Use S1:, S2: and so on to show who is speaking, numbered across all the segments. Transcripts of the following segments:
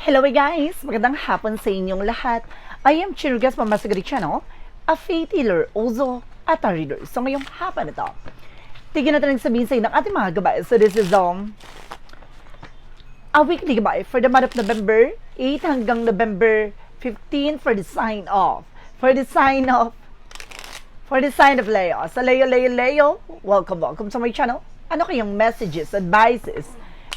S1: Hello guys! Magandang hapon sa inyong lahat. I am Chirugas from Masagari Channel, a faith healer, also at a reader. So ngayong hapon na to, tignan natin ang sabihin sa inyo ng ating mga gabay. So this is a weekly gabay for the month of November 8 hanggang November 15 for the sign of Leo. So Leo, welcome sa my channel. Ano kayong messages, advices,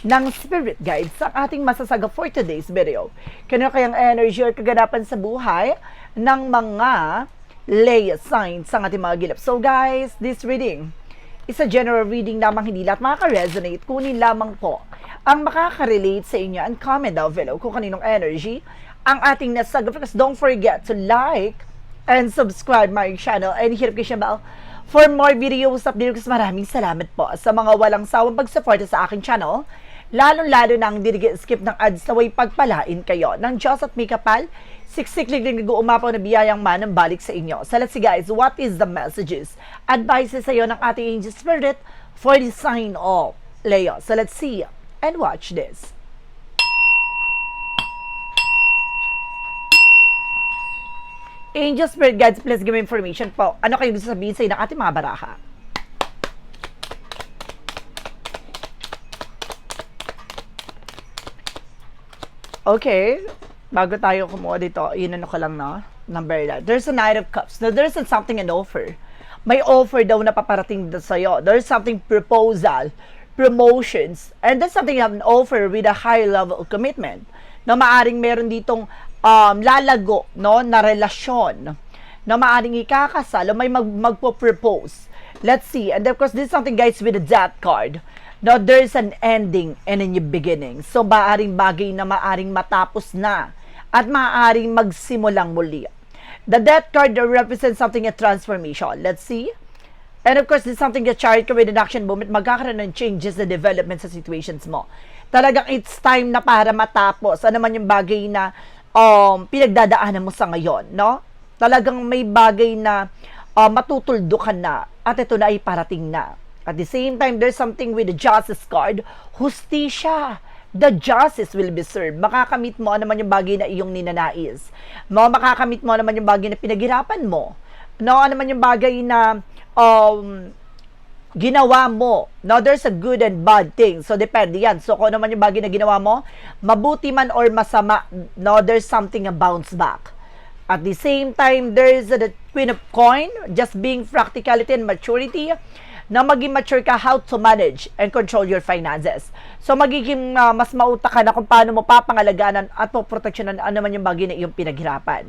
S1: ng spirit guide sa ating masasaga for today's video? Kano kayang energy or kaganapan sa buhay ng mga Leo signs sa ating mga gilap? So guys, this reading is a general reading lamang, hindi lahat makaka-resonate. Kunin lamang po ang makaka-relate sa inyo and comment down below kung kaninong energy ang ating nasaga. Because don't forget to like and subscribe my channel and hit notification bell for more videos update. Maraming salamat po sa mga walang sawang pag-support sa aking channel. Lalo-lalo na ang skip ng ads na way pagpalain kayo ng Diyos at may kapal, siksik-lig nag-uumapaw na biyayang manang balik sa inyo. So let's see guys, what is the messages, advices sa iyo ng ating angel spirit for the sign of Leo? So let's see and watch this. Angel spirit guides, please give me information po. Ano kayo gusto sabihin sa iyo ng ating mga baraha? Okay, bago tayo kumuha dito, inano ko lang no, number that. There's a Knight of Cups. Now, there's something, an offer. May offer daw na paparating sa'yo. There's something, proposal, promotions, and there's something, an offer with a high level of commitment. Na maaring meron ditong lalago, no, na relasyon. Na maaring ikakasal, o may magpo-propose. Let's see. And of course, this is something guys with a Death card. No, there's an ending and a new beginning. So, maaring bagay na maaring matapos na at maaring magsimulang muli. The Death card represents something, a transformation. Let's see. And of course, this is something that chart ka with an action moment, magkakaroon ng changes na development sa situations mo. Talagang it's time na para matapos. Ano man yung bagay na pinagdadaanan mo sa ngayon, no? Talagang may bagay na matutuldo ka na at ito na ay parating na. At the same time, there's something with the Justice card, Justisya. The justice will be served. Makakamit mo naman yung bagay na iyong ninanais. Makakamit mo naman yung bagay na pinaghirapan mo. No, ano naman yung bagay na ginawa mo. No, there's a good and bad thing. So, depende yan. So, kung ano man yung bagay na ginawa mo, mabuti man or masama, no, there's something a bounce back. At the same time, there's the Queen of Coin, just being practicality and maturity, na maging mature ka how to manage and control your finances. So, magiging mas mautak ka na kung paano mo papangalagaan at poproteksyonan ano man yung bagay na iyong pinaghirapan.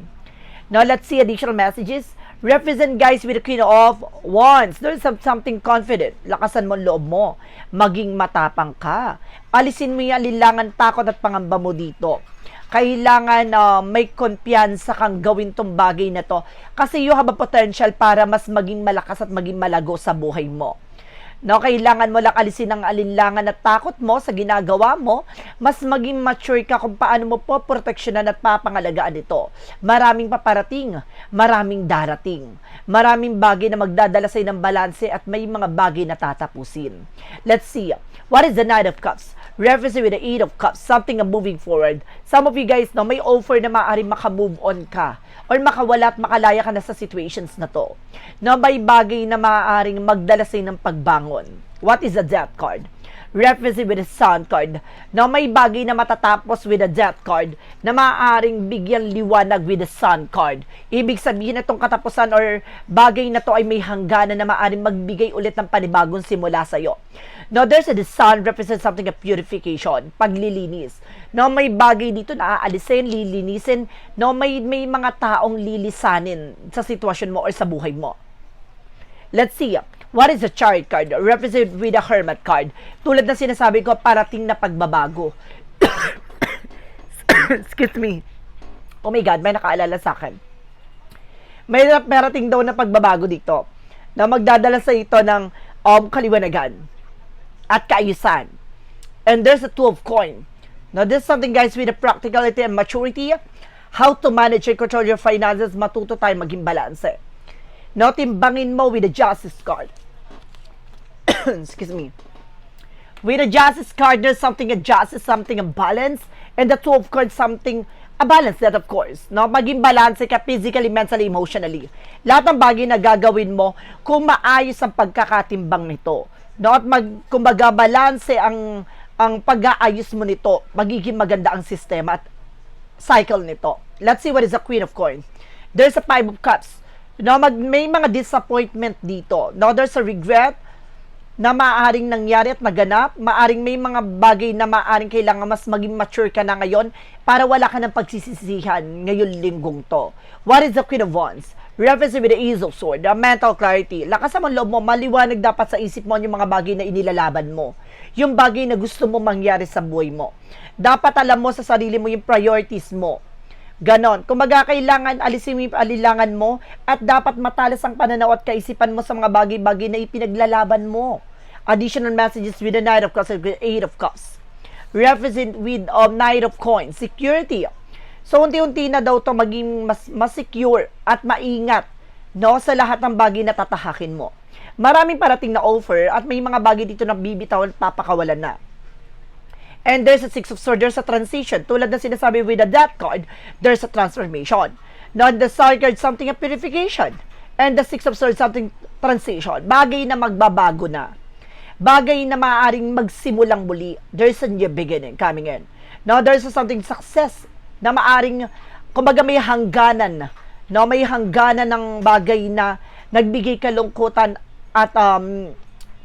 S1: Now, let's see additional messages. Represent guys with the Queen of Wands. There's something confident. Lakasan mo ang loob mo. Maging matapang ka. Alisin mo yung alilangan, takot at pangamba mo dito. Kailangan may kumpiyansa kang gawin tong bagay na to kasi you have a potential para mas maging malakas at maging malago sa buhay mo. No, kailangan mo lang alisin ang alinlangan at takot mo sa ginagawa mo, mas maging mature ka kung paano mo po proteksyonan at papangalagaan ito. Maraming paparating, maraming darating, maraming bagay na magdadala sa ng balanse at may mga bagay na tatapusin. Let's see. What is the Knight of Cups? Reference with the Eight of Cups, something moving forward. Some of you guys, no, may offer na maaaring makamove on ka or makawala at makalaya ka na sa situations na to. No, may bagay na maaaring magdala sa ng pagbangon. What is the Death card? Reference with the Sun card. No, may bagay na matatapos with the Death card na maaaring bigyang liwanag with the Sun card. Ibig sabihin na itong katapusan or bagay na to ay may hangganan na maaaring magbigay ulit ng panibagong simula sa'yo. No, there's the Sun represents something of purification, paglilinis. No, may bagay dito na aalisin, lilinisin. No, may mga taong lilisanin sa sitwasyon mo or sa buhay mo. Let's see. What is the Chariot card? Represented with the Hermit card. Tulad na sinasabi ko, parating na pagbabago. Excuse me. Oh my God, may nakaalala sa akin. May parating daw na pagbabago dito na magdadala sa ito ng kaliwanagan at kaayusan. And there's a Two of Coin. Now, this is something guys with the practicality and maturity. How to manage and control your finances, matuto tayo maging balanse. Now, timbangin mo with the Justice card. Excuse me. With a Justice card, there's something a justice, something a balance, and the Two of Cards, something a balance that of course, no? Maging balance ka physically, mentally, emotionally. Lahat ng bagay na gagawin mo kung maayos ang pagkakatimbang nito. No? At kumbaga balance ang pag-aayos mo nito, magiging maganda ang sistema at cycle nito. Let's see what is the Queen of Coins. There's a Five of Cups. No, may mga disappointment dito. No, there's a regret na maaaring nangyari at naganap. Maaaring may mga bagay na maaaring kailangan mas maging mature ka na ngayon para wala ka ng pagsisisihan ngayon linggong to. What is the Queen of Wands? Reference with the Ace of Swords, the mental clarity. Lakas ang loob mo, maliwanag dapat sa isip mo yung mga bagay na inilalaban mo. Yung bagay na gusto mo mangyari sa buhay mo. Dapat alam mo sa sarili mo yung priorities mo. Ganon. Kung kailangan alisin mo yung alilangan mo at dapat matalas ang pananaw at kaisipan mo sa mga bagay-bagay na ipinaglalaban mo. Additional messages with the Knight of Cups and the Eight of Cups. Represent with Knight of Coins. Security. So, unti-unti na daw to maging mas secure at maingat, no, sa lahat ng bagay na tatahakin mo. Maraming parating na offer at may mga bagay dito na bibitawan at papakawalan na. And there's a Six of Swords, there's a transition. Tulad na sinasabi with the Death card, there's a transformation. Now, the Star card, something a purification. And the Six of Swords, something transition. Bagay na magbabago na. Bagay na maaaring magsimulang muli. There's a new beginning coming in. Now, there's a something success na maaring, kumbaga may hangganan, no? May hangganan ng bagay na nagbigay kalungkutan at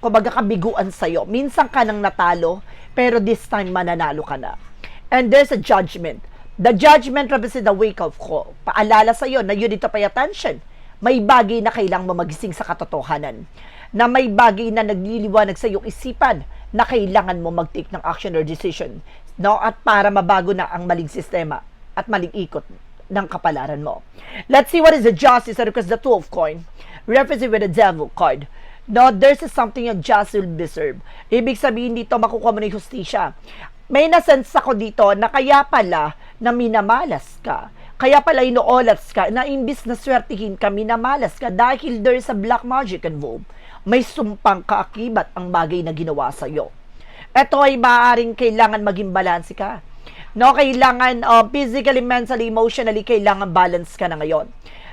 S1: kumbaga kabiguan sa'yo. Minsan ka nang natalo, pero this time mananalo ka na. And there's a judgment. The judgment represents the wake-up call. Paalala sa'yo na you need to pay attention. May bagay na kailangang mo magising sa katotohanan. Na may bagay na nagliliwanag sa iyong isipan na kailangan mo mag-take ng action or decision. No? At para mabago na ang maling sistema at maling ikot ng kapalaran mo. Let's see what is the justice because the Two of Coins represented with the Devil card. No, there's something a just will be served. Ibig sabihin dito, makukuha mo na yung hustisya. May nasense ako dito na kaya pala na minamalas ka. Kaya pala inoolats ka na imbis na swertihin ka, minamalas ka dahil there's a black magic involved. May sumpang kaakibat ang bagay na ginawa sa'yo. Ito ay maaaring kailangan maging balanse ka. No, kailangan physically, mentally, emotionally, kailangan balance ka na ngayon.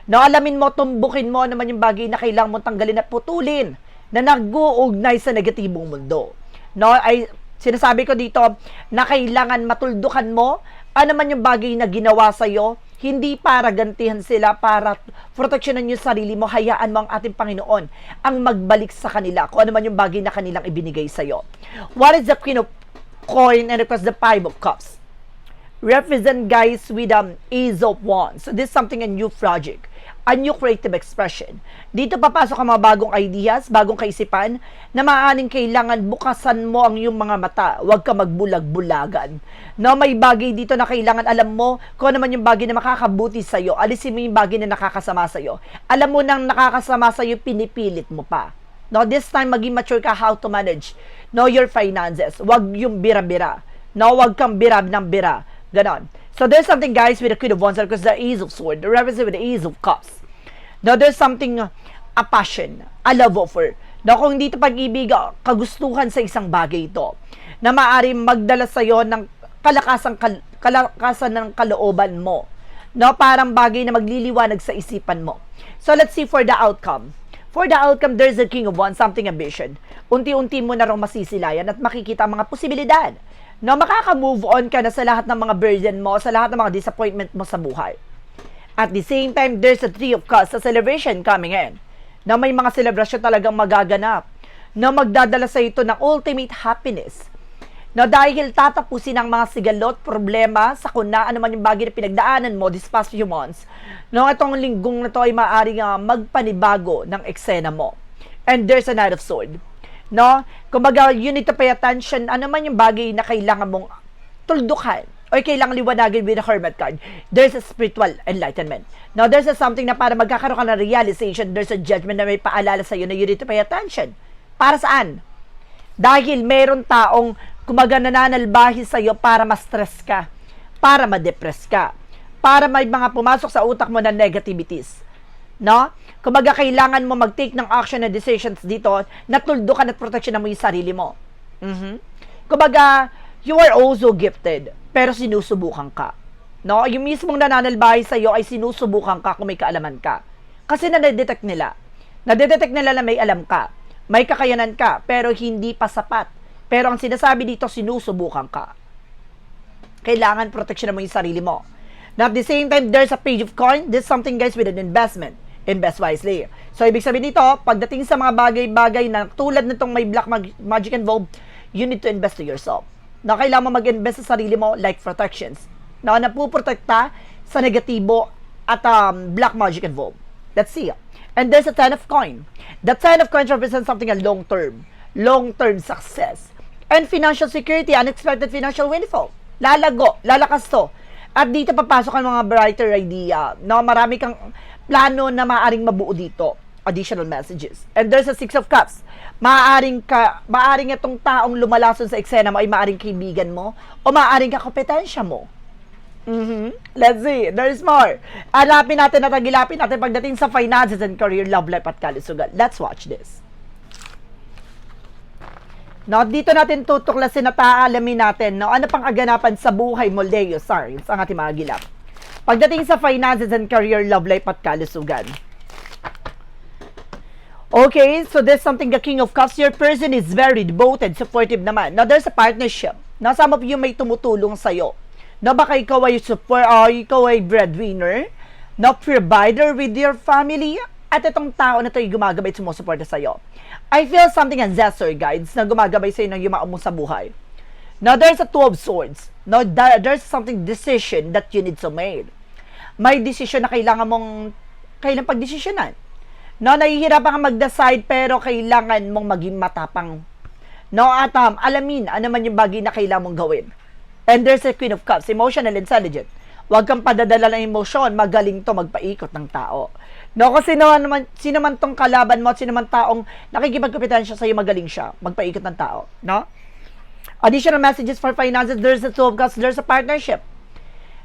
S1: No, alamin mo, tumbukin mo naman yung bagay na kailangan mo tanggalin at putulin na nag-uugnay sa negatibong mundo. No, ay sinasabi ko dito na kailangan matuldukan mo ano man yung bagay na ginawa sa'yo, hindi para gantihan sila, para proteksyonan yung sarili mo, hayaan mo ang ating Panginoon ang magbalik sa kanila kung ano man yung bagay na kanilang ibinigay sa'yo. What is the Queen of Coins and of course the Five of Cups? Represent guys with Ace of Wands. So this is something a new project, a new creative expression. Dito papasok ang mga bagong ideas, bagong kaisipan na maaaring kailangan bukasan mo ang iyong mga mata. Huwag ka magbulag-bulagan. No, may bagay dito na kailangan alam mo kung ano man yung bagay na makakabuti sa iyo. Alisin mo yung bagay na nakakasama sa iyo. Alam mo nang nakakasama sa iyo, pinipilit mo pa. No, this time maging mature ka how to manage your finances. Huwag yung bira-bira. No, huwag kang birab ng bira. Ganon. So there's something guys with the Queen of Wands because the Ace of Swords, the represent with the Ace of Cups. Now there's something a passion, a love offer. Now kung dito pag-ibig, kagustuhan sa isang bagay ito na maaari magdala sa iyo ng kalakasan ng kalooban mo. No, parang bagay na magliliwanag sa isipan mo. So let's see for the outcome. For the outcome, there's the King of Wands, something ambition. Unti-unti mo na rin masisilayan at makikita ang mga posibilidad. No, makaka-move on ka na sa lahat ng mga burden mo, sa lahat ng mga disappointment mo sa buhay. At the same time, there's a Three of Cups, a celebration coming in. Na may mga celebration talagang magaganap. Na magdadala sa ito ng ultimate happiness. Na dahil tatapusin ang mga sigalot, problema, sakuna, ano man yung bagay na pinagdaanan mo this past few months. No, itong linggong na to ay maaaring magpanibago ng eksena mo. And there's a Knight of Swords. No? Kumbaga, you need to pay attention ano man yung bagay na kailangan mong tuldukan o kailangan liwanagin with the Hermit card. There's a spiritual enlightenment. Now, there's something na para magkakaroon ka ng realization, there's a judgment na may paalala sa'yo na you need to pay attention. Para saan? Dahil meron taong kumbaga nananalbahi sa'yo para ma-stress ka, para ma-depress ka, para may mga pumasok sa utak mo na negativities. No? Kumbaga, kailangan mo mag-take ng action and decisions dito na tuldukan at proteksyonan mo yung sarili mo. Kumbaga, you are also gifted, pero sinusubukan ka. No? Yung mismong nananalbahay sa iyo ay sinusubukan ka kung may kaalaman ka. Kasi nadedetect nila. Nadedetect nila na may alam ka. May kakayanan ka, pero hindi pa sapat. Pero ang sinasabi dito, sinusubukan ka. Kailangan proteksyonan mo yung sarili mo. Now, at the same time, there's a page of coin. This is something, guys, with an investment. Invest wisely. So, ibig sabihin dito, pagdating sa mga bagay-bagay na tulad nitong may black magic involved, you need to invest to yourself. Na kailangan mo mag-invest sa sarili mo like protections. Na napuprotekta sa negatibo at black magic involved. Let's see. And there's a 10 of coin. The 10 of coins represents something a long-term success. And financial security, unexpected financial windfall. Lalago, lalakas to. At dito papasok ang mga brighter idea. No, marami kang plano na maaaring mabuo dito. Additional messages. And there's a 6 of cups. Maaaring itong taong lumalason sa eksena mo ay maaaring kaibigan mo o maaaring kakompetensya mo. Let's see. There's more. Alapin natin at agilapin natin pagdating sa finances and career, love life at kalusugan. Let's watch this. No, dito natin tutuklasin at aalamin natin, no, ano pang aganapan sa buhay mo, Leo Signs, ang ating mga gilap. Pagdating sa finances and career, love life at kalusugan. Okay, so there's something the King of Cups. Your person is very devoted, supportive naman. Now, there's a partnership. Now, some of you may tumutulong sa'yo. Now, baka ikaw ay ikaw ay breadwinner, no, provider with your family, at itong tao na ito ay gumagabay, sumusuporta sa'yo. I feel something ancestor guides na gumagabay sa'yo ng yumao mo sa buhay. Now, there's a 2 of swords. Now, there's something decision that you need to make. May decision na kailangan pagdesisyonan. No, nahihirapan kang mag-decide pero kailangan mong maging matapang. No, at alamin ano man yung bagay na kailangan mong gawin. And there's a Queen of Cups, emotional intelligent. Huwag kang padadala ng emosyon, magaling to magpaikot ng tao. No, kasi sino man tong kalaban mo, sino man taong nakikipagkompetensya sa'yo, magaling siya, magpaikot ng tao. No? Additional messages for finances, there's a 2 of Cups, there's a partnership.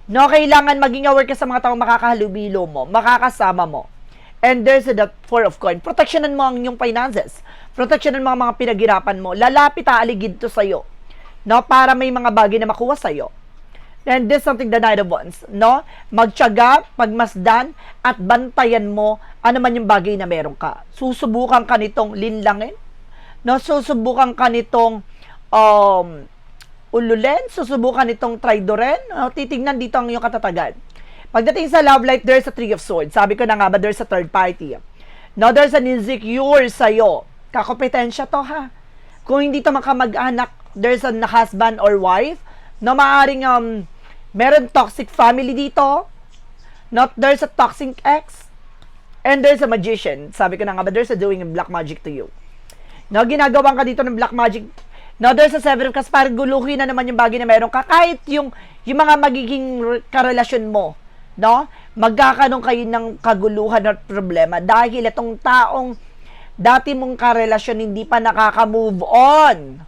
S1: No, kailangan maging aware ka sa mga taong makakahalubilo mo, makakasama mo. And there's the 4 of coin. Protectionan mo ang inyong finances. Protectionan mo ang mga pinaghirapan mo. Lalapit aaligid to sa'yo. No, para may mga bagay na makuha sa'yo. And this something the Knight of Wands. No? Magtiyaga, pagmasdan, at bantayan mo ano man yung bagay na meron ka. Susubukan ka nitong linlangin. No? Susubukan ka nitong ululen. Susubukan nitong traidoren. No? Titignan dito ang iyong katatagan. Pagdating sa love life, there's a 3 of swords. Sabi ko na nga ba, there's a third party. No, there's an insecure sa'yo. Kakompetensya to, ha? Kung hindi to makamag-anak, there's a husband or wife, no, maaring, meron toxic family dito. Not there's a toxic ex. And there's a magician. Sabi ko na nga ba, there's a doing black magic to you. No, ginagawan ka dito ng black magic. No, there's a 7 of cups. Parang guluhin na naman yung bagay na meron ka. Kahit yung mga magiging karelasyon mo. No? Magkakaroon kayo ng kaguluhan at problema dahil itong taong dati mong karelasyon hindi pa nakaka-move on.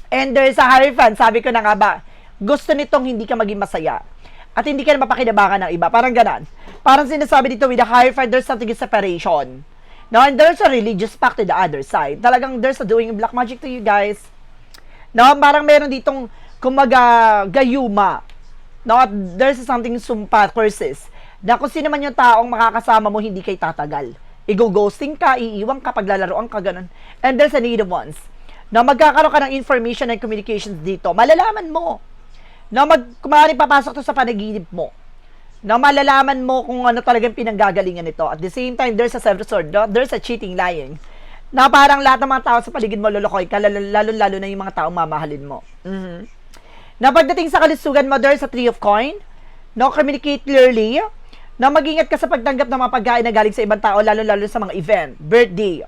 S1: And there's a Hierophant. Sabi ko na nga ba, gusto nitong hindi ka maging masaya at hindi ka na mapakinabangan ng iba. Parang ganan. Parang sinasabi dito with the Hierophant, there's something in separation. No? And there's a religious pact to the other side. Talagang there's a doing black magic to you guys. No? Parang meron ditong kumaga gayuma. No, there's something sumpa, curses. Na kung sino man yung taong makakasama mo, hindi kay tatagal. I-ghosting ka, iiwan ka, paglalaroan ka, ganun. And there's a need of ones. Na magkakaroon ka ng information and communications dito. Malalaman mo. Na kumaring papasok to sa panaginip mo. Na malalaman mo kung ano talagang pinanggagalingan nito. At the same time, there's a self-sword. No? There's a cheating, lying. Na parang lahat ng mga tao sa paligid mo, lolokoy ka, lalo na yung mga taong mamahalin mo. Na pagdating sa kalusugan mo, there's a 3 of coin. No, communicate clearly. Na mag-ingat ka sa pagtanggap ng mga pagkain na galing sa ibang tao, lalo sa mga event, birthday.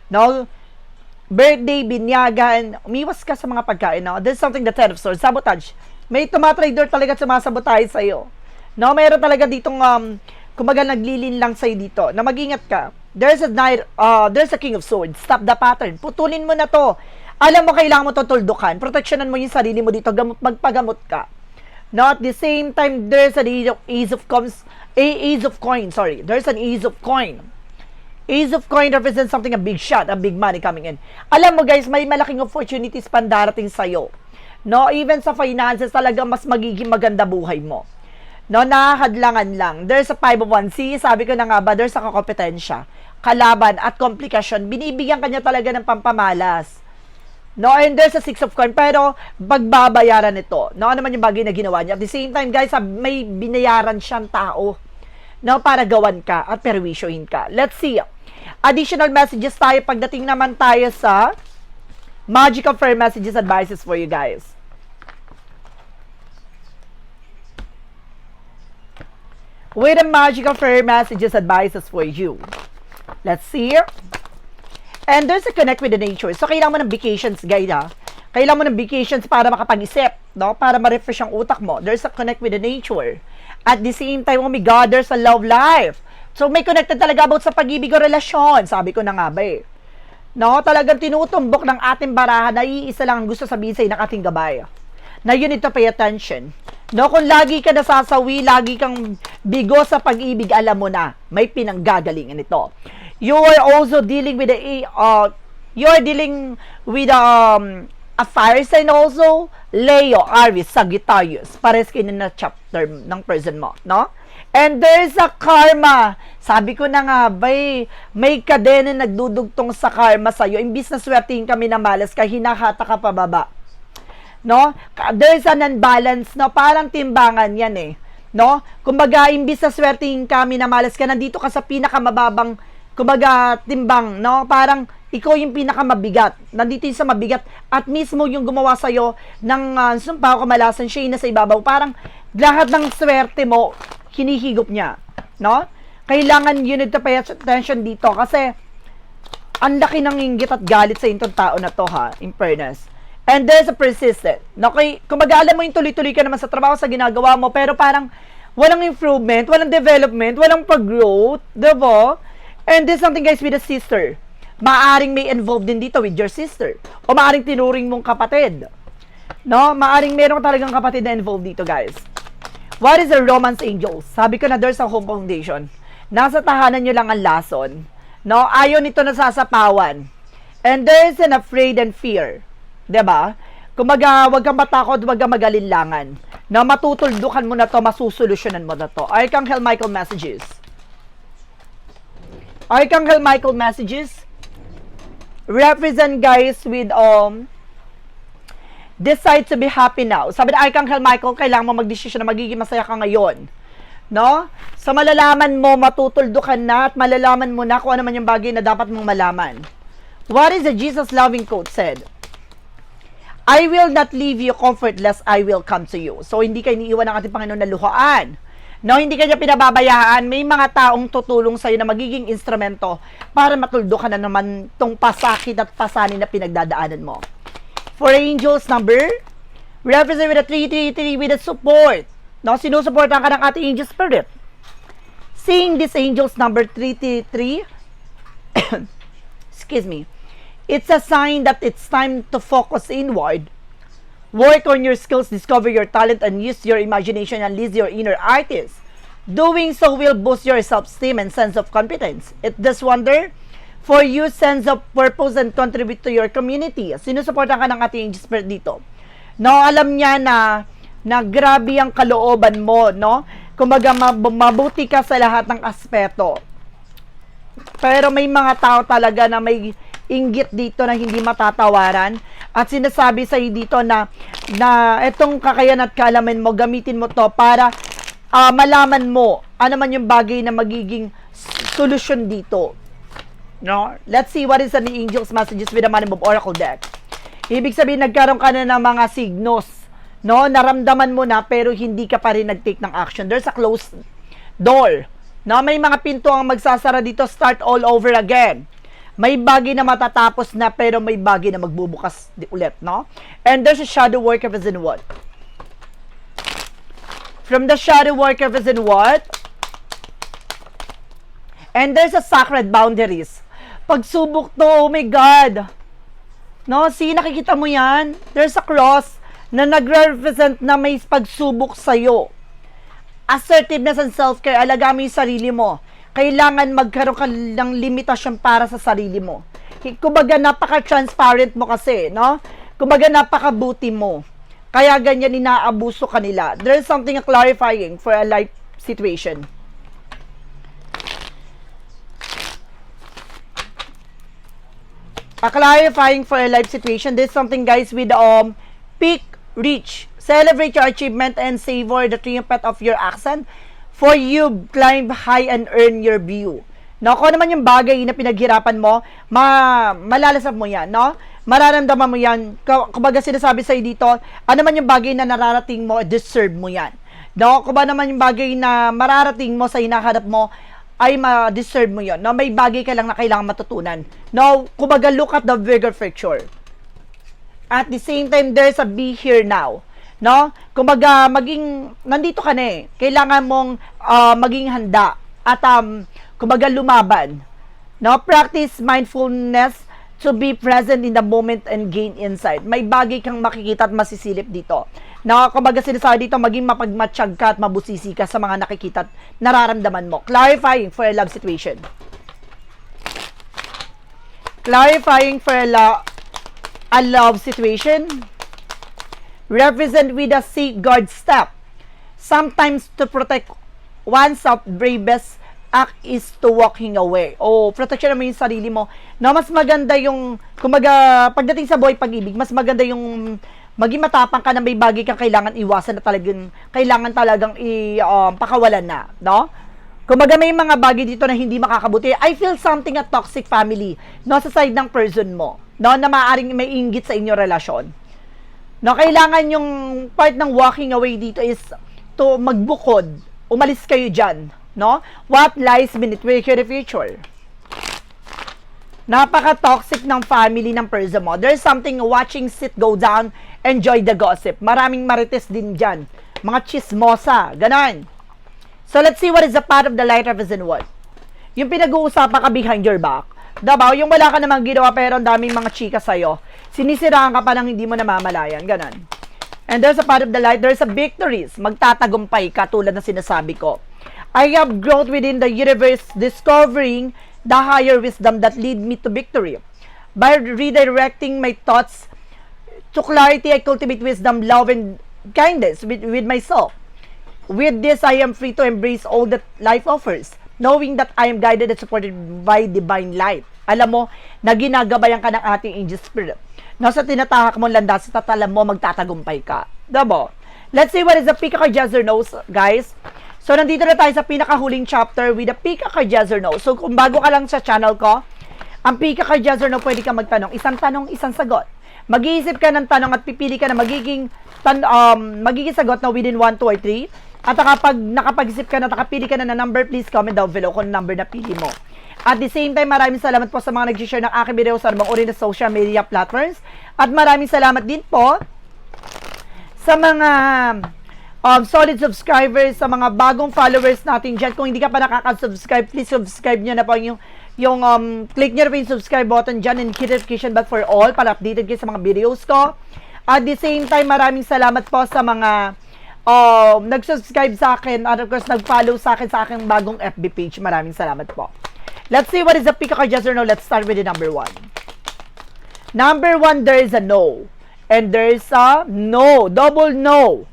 S1: No, birthday, binyagan, umiwas ka sa mga pagkain. No, there's something the 10 of swords, sabotage. May tumatrader talaga sumasabotage sa'yo. No, mayroon talaga ditong, kumaga naglilin lang sa'yo dito. Na mag-ingat ka. There's a King of Swords. Stop the pattern. Putulin mo na to. Alam mo, kailangan mo tutuldukan. Proteksyonan mo yung sarili mo dito. Magpagamot ka. Now, at the same time, there's an Ace of Coin. Sorry. There's an Ace of Coin. Ace of Coin represents something, a big shot, a big money coming in. Alam mo guys, may malaking opportunities pandarating sa'yo. No, even sa finances talaga mas magiging maganda buhay mo. No, nakakadlangan lang. There's a 5 of Wands. See, sabi ko na nga ba, there's a kompetensya, kalaban at komplikasyon. Binibigyan kanya talaga ng pampamalas. No, and there's a 6 of Coin, pero pagbabayaran ito. No, ano naman yung bagay na ginawa niya. At the same time, guys, may binayaran siyang tao. No, para gawan ka at perwisyohin ka. Let's see. Additional messages tayo pagdating naman tayo sa Magical Fair Messages Advices for you guys. With the Magical Fair Messages Advices for you. Let's see. And there's a connect with the nature. So, kailangan mo ng vacations, guys, ha? Kailangan mo ng vacations para makapag-isip, no? Para ma-refresh ang utak mo. There's a connect with the nature. At the same time, oh my God, there's a love life. So, may connected talaga about sa pag-ibig o relasyon. Sabi ko na nga ba eh. No, talagang tinutumbok ng ating baraha na iisa lang ang gusto sabihin sa'yo ng ating gabay. Na you need to pay attention. No, kung lagi ka nasasawi, lagi kang bigo sa pag-ibig, alam mo na, may pinanggagalingan ito. You are also dealing with a fire sign also, Leo, Aries, Sagittarius. Pares kayo na chapter ng person mo, no? And there's a karma. Sabi ko na nga, may kadena nagdudugtong sa karma sa'yo. Imbis na swertihin kami na malas ka, hinahata ka pababa. No? There's an unbalance, no? Parang timbangan yan eh. No? Kumbaga, imbis na swertihin kami na malas ka, nandito ka sa pinakamababang, kumbaga, timbang, no? Parang, ikaw yung pinakamabigat. Nandito yung sa mabigat. At mismo yung gumawa sa'yo ng sumpa o kamalasan, siya yung nasa ibabaw. Parang, lahat ng swerte mo, hinihigop niya, no? Kailangan you need to pay attention dito kasi ang laki ng inggit at galit sa itong tao na to, ha, in fairness. And there's a persistent. No? Kung mag-aalam mo yung tuloy-tuloy ka naman sa trabaho, sa ginagawa mo, pero parang walang improvement, walang development, walang pag-growth, diba? And there's something, guys, with a sister. Maaring may involved din dito with your sister. O maaring tinuring mong kapatid. No? Maaring meron talagang kapatid na involved dito, guys. What is a romance angels? Sabi ko na there's a home foundation. Nasa tahanan nyo lang ang lason. No? Ayaw nito nasasapawan. And there's an afraid and fear. Diba? Kumaga, wag kang matakot, wag kang magalinlangan. Na matutuldukan mo na to, masusolusyonan mo na to. Archangel Michael messages. Archangel Michael messages represent, guys, with decide to be happy now. Sabi na Archangel Michael, kailangan mo magdesisyon na magiging masaya ka ngayon. No? Sa malalaman mo, matutuldukan na at malalaman mo na kung ano man yung bagay na dapat mong malaman. What is the Jesus loving quote said? I will not leave you comfortless, I will come to you. So, hindi kayo iniiwan ng ating Panginoon na luhaan. No, hindi kanya pinababayaan. May mga taong tutulong sa'yo na magiging instrumento para matuldukan na naman tong pasakit at pasanin na pinagdadaanan mo. For angels number, represent with a 333 with a support. No, sinusuportan ka ng ating angel spirit. Seeing this angels number 333, excuse me, it's a sign that it's time to focus inward. Work on your skills, discover your talent, and use your imagination and unleash your inner artist. Doing so will boost your self-esteem and sense of competence. It does wonder for you sense of purpose and contribute to your community. Sinusuportan ka ng ating angel spirit dito. No, alam niya na grabe ang kalooban mo, no? Kumbaga, mabuti ka sa lahat ng aspeto. Pero may mga tao talaga na may inggit dito na hindi matatawaran. At sinasabi sa dito na itong kakayahan at kaalaman mo, gamitin mo to para malaman mo ano man yung bagay na magiging solusyon dito. No? Let's see what is the angels messages with the Money Move Oracle deck. Ibig sabihin, nagkaroon ka na ng mga signos. No? Naramdaman mo na pero hindi ka pa rin nag-take ng action. There's a closed door. No? May mga pinto ang magsasara dito, start all over again. May bagay na matatapos na pero may bagay na magbubukas ulit, no? And there's a shadow work represent what? From the shadow work represent what? And there's a sacred boundaries. Pagsubok to, oh my God. No, see, nakikita mo yan? There's a cross na nagre-represent na may pagsubok sa'yo. Assertiveness and self-care, alaga mo yung sarili mo. kailangan magkaroon ka ng limitasyon para sa sarili mo. Kumbaga, napaka-transparent mo kasi, no? Kumbaga, napakabuti mo. Kaya ganyan inaabuso kanila. There's something clarifying for a life situation. A clarifying for a life situation. There's something, guys, with peak reach. Celebrate your achievement and savor the triumph of your accent. For you, climb high and earn your view. No, kung naman yung bagay na pinaghirapan mo, malalasap mo yan, no? Mararamdaman mo yan. Kumbaga sinasabi sa'yo dito, ano man yung bagay na nararating mo, deserve mo yan. No, kung ba naman yung bagay na mararating mo sa hinahanap mo, ay ma-deserve mo yon. No, may bagay ka lang na kailangan matutunan. No, kumbaga look at the bigger picture. At the same time, there's a be here now. No? Kumbaga, nandito ka na eh. Kailangan mong maging handa at kumbaga lumaban. No? Practice mindfulness to be present in the moment and gain insight. May bagay kang makikita at masisilip dito. No? Kumbaga sinasabi dito, maging mapagmatsyag ka at mabusisi ka sa mga nakikita at nararamdaman mo. Clarifying for a love situation. Clarifying for a love situation. Represent with a safeguard step. Sometimes to protect oneself, bravest act is to walking away. Protection mo yung sarili mo. Na mas maganda yung, kumbaga, pagdating sa buhay pag-ibig, mas maganda yung maging matapang ka na may bagay kang kailangan iwasan na kailangan talagang pakawalan na, no? Kumbaga may mga bagay dito na hindi makakabuti. I feel something a toxic family, no, sa side ng person mo, no, na maaaring may inggit sa inyong relasyon. No, kailangan yung part ng walking away dito is to magbukod. Umalis kayo dyan. No? What lies beneath your future? Napaka-toxic ng family ng person mo. There's something watching sit go down, enjoy the gossip. Maraming marites din dyan. Mga chismosa. Ganon. So, let's see what is the part of the light represent what. Yung pinag-uusapan ka behind your back. Diba? Yung wala ka namang ginawa pero ang daming mga chika sa'yo. Sinisiraan ka pa nang hindi mo namamalayan. Ganon. And there's a part of the light, there's a victories. Magtatagumpay ka tulad na sinasabi ko. I have growth within the universe, discovering the higher wisdom that lead me to victory. By redirecting my thoughts to clarity, I cultivate wisdom, love, and kindness with myself. With this, I am free to embrace all that life offers, knowing that I am guided and supported by divine light. Alam mo, na ginagabayan ka ng ating angel spirit. Nasa tinatahak mong landas, sa tatalam mo, magtatagumpay ka. Diba? Let's see what is the Pika card, yes or no, guys. So, nandito na tayo sa pinakahuling chapter with the Pika card, yes or no. So, kung bago ka lang sa channel ko, ang Pika card, yes or no, pwede ka magtanong. Isang tanong, isang sagot. Mag-iisip ka ng tanong at pipili ka na magiging sagot na within 1, 2, or 3. At kapag nakapag-isip ka na, nakapili ka na ng number, please comment down below kung number na pili mo. At the same time, maraming salamat po sa mga nag-share ng aking video sa mga uri na social media platforms. At maraming salamat din po sa mga solid subscribers, sa mga bagong followers natin dyan. Kung hindi ka pa nakaka-subscribe, please subscribe nyo na po yung click nyo na po yung subscribe button dyan and hit notification bell for all para updated kayo sa mga videos ko. At the same time, maraming salamat po sa mga nag-subscribe sa akin at of course nag-follow sa akin sa aking bagong FB page. Maraming salamat po. Let's see what is the Pika card, yes or no. Let's start with the number 1. Number 1, there is a no. And there is a no. Double no.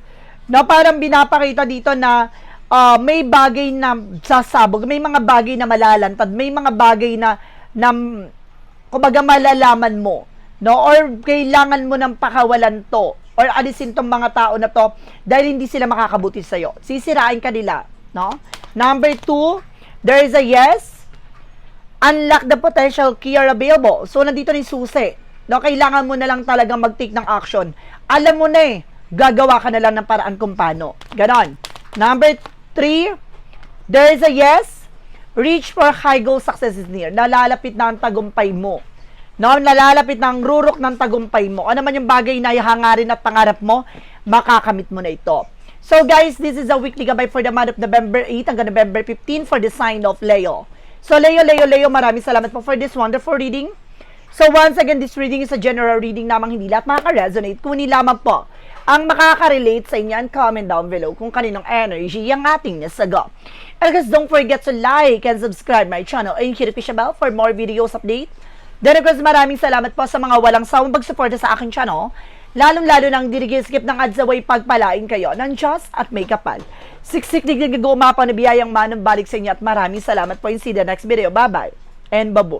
S1: Na parang binapakita dito na may bagay na sasabog, may mga bagay na malalantad, may mga bagay na kumbaga malalaman mo, no? Or kailangan mo ng pakawalan to, or alisin tong mga tao na to dahil hindi sila makakabuti sa'yo. Sisirain ka nila, no? Number 2, there is a yes. Unlock the potential key available. So, nandito na yung susi. No? Kailangan mo na lang talagang mag-take ng action. Alam mo na eh, gagawa ka na lang ng paraan kung paano. Ganon. Number 3, there is a yes. Reach for high goal, success is near. Nalalapit na ang tagumpay mo. No? Nalalapit na ang rurok ng tagumpay mo. Ano man yung bagay na ihangarin at pangarap mo, makakamit mo na ito. So guys, this is a weekly gabay for the month of November 8 hanggang November 15 for the sign of Leo. So Leo, maraming salamat po for this wonderful reading. So once again, this reading is a general reading namang hindi lahat makaka-resonate. Kunin lamang po ang makaka-relate sa inyo, and comment down below kung kaninong energy yung ating nasagot. And guys, don't forget to like and subscribe my channel and hit the bell for more videos update. Then of course, maraming salamat po sa mga walang sawang pagsuporta sa aking channel, lalong-lalo nang dirigil-skip ng ads away pagpalain kayo ng Diyos at may kapal. Siksik digdig umapa na biyayang manang balik sa inyo at maraming salamat po. See you in the next video. Bye-bye and babo.